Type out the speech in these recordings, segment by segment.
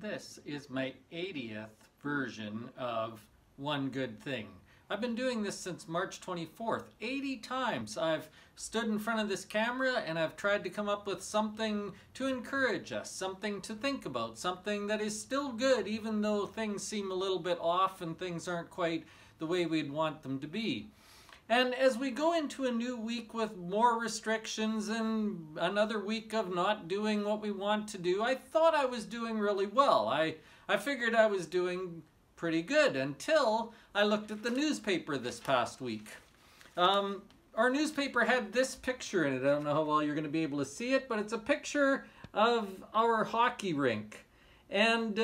This is my 80th version of One Good Thing. I've been doing this since March 24th. 80 times I've stood in front of this camera and I've tried to come up with something to encourage us, something to think about, something that is still good even though things seem a little bit off and things aren't quite the way we'd want them to be. And as we go into a new week with more restrictions and another week of not doing what we want to do, I thought I was doing really well. I figured I was doing pretty good until I looked at the newspaper this past week. Our newspaper had this picture in it. I don't know how well you're going to be able to see it, but it's a picture of our hockey rink. And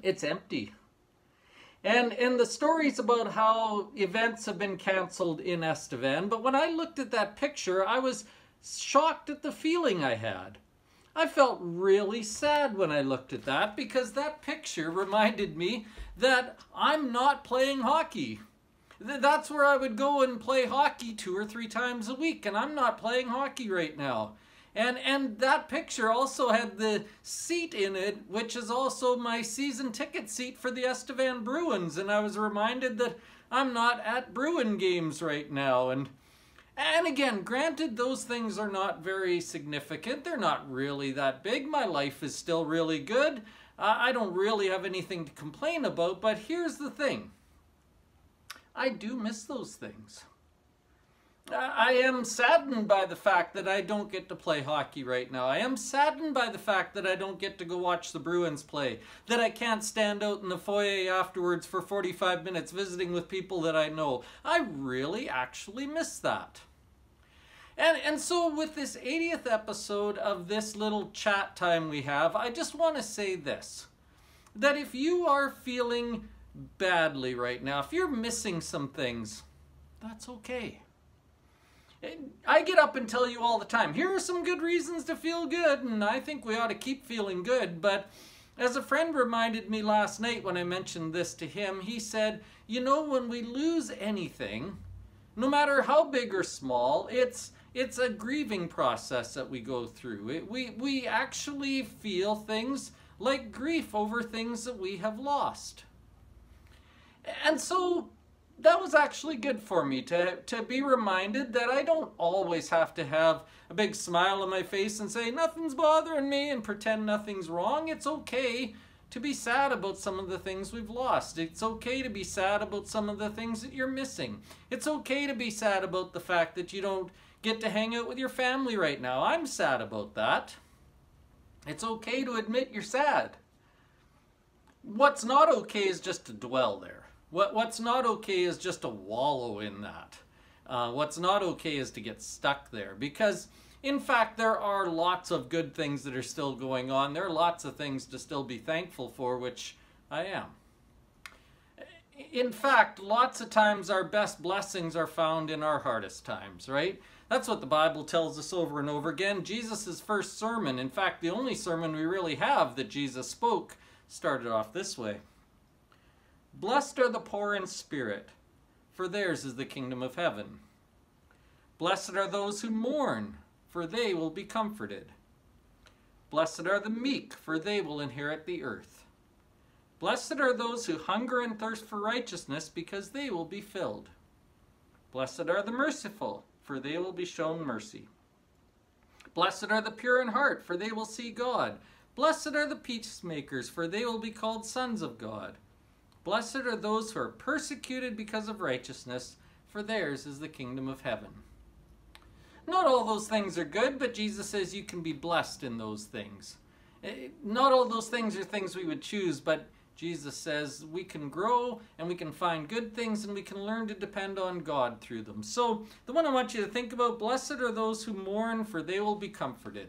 it's empty. And the story's about how events have been canceled in Estevan, but when I looked at that picture, I was shocked at the feeling I had. I felt really sad when I looked at that because that picture reminded me that I'm not playing hockey. That's where I would go and play hockey 2 or 3 times a week, and I'm not playing hockey right now. And that picture also had the seat in it, which is also my season ticket seat for the Estevan Bruins. And I was reminded that I'm not at Bruin games right now. And again, granted, those things are not very significant. They're not really that big. My life is still really good. I don't really have anything to complain about. But here's the thing. I do miss those things. I am saddened by the fact that I don't get to play hockey right now. I am saddened by the fact that I don't get to go watch the Bruins play. That I can't stand out in the foyer afterwards for 45 minutes visiting with people that I know. I really actually miss that. And so with this 80th episode of this little chat time we have, I just want to say this. That if you are feeling badly right now, if you're missing some things, that's okay. I get up and tell you all the time, here are some good reasons to feel good, and I think we ought to keep feeling good. But as a friend reminded me last night when I mentioned this to him, he said, you know, when we lose anything, no matter how big or small, it's a grieving process that we go through. We actually feel things like grief over things that we have lost. And so that was actually good for me to be reminded that I don't always have to have a big smile on my face and say nothing's bothering me and pretend nothing's wrong. It's okay to be sad about some of the things we've lost. It's okay to be sad about some of the things that you're missing. It's okay to be sad about the fact that you don't get to hang out with your family right now. I'm sad about that. It's okay to admit you're sad. What's not okay is just to dwell there. What's not okay is just to wallow in that. What's not okay is to get stuck there. Because, in fact, there are lots of good things that are still going on. There are lots of things to still be thankful for, which I am. In fact, lots of times our best blessings are found in our hardest times, right? That's what the Bible tells us over and over again. Jesus' first sermon, in fact, the only sermon we really have that Jesus spoke, started off this way. Blessed are the poor in spirit, for theirs is the kingdom of heaven. Blessed are those who mourn, for they will be comforted. Blessed are the meek, for they will inherit the earth. Blessed are those who hunger and thirst for righteousness, because they will be filled. Blessed are the merciful, for they will be shown mercy. Blessed are the pure in heart, for they will see God. Blessed are the peacemakers, for they will be called sons of God. Blessed are those who are persecuted because of righteousness, for theirs is the kingdom of heaven. Not all those things are good, but Jesus says you can be blessed in those things. Not all those things are things we would choose, but Jesus says we can grow and we can find good things and we can learn to depend on God through them. So the one I want you to think about, blessed are those who mourn, for they will be comforted.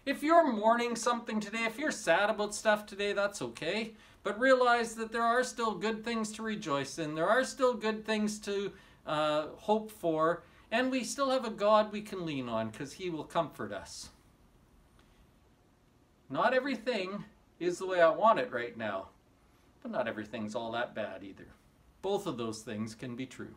If you're mourning something today, if you're sad about stuff today, that's okay. But realize that there are still good things to rejoice in. There are still good things to hope for. And we still have a God we can lean on because He will comfort us. Not everything is the way I want it right now. But not everything's all that bad either. Both of those things can be true.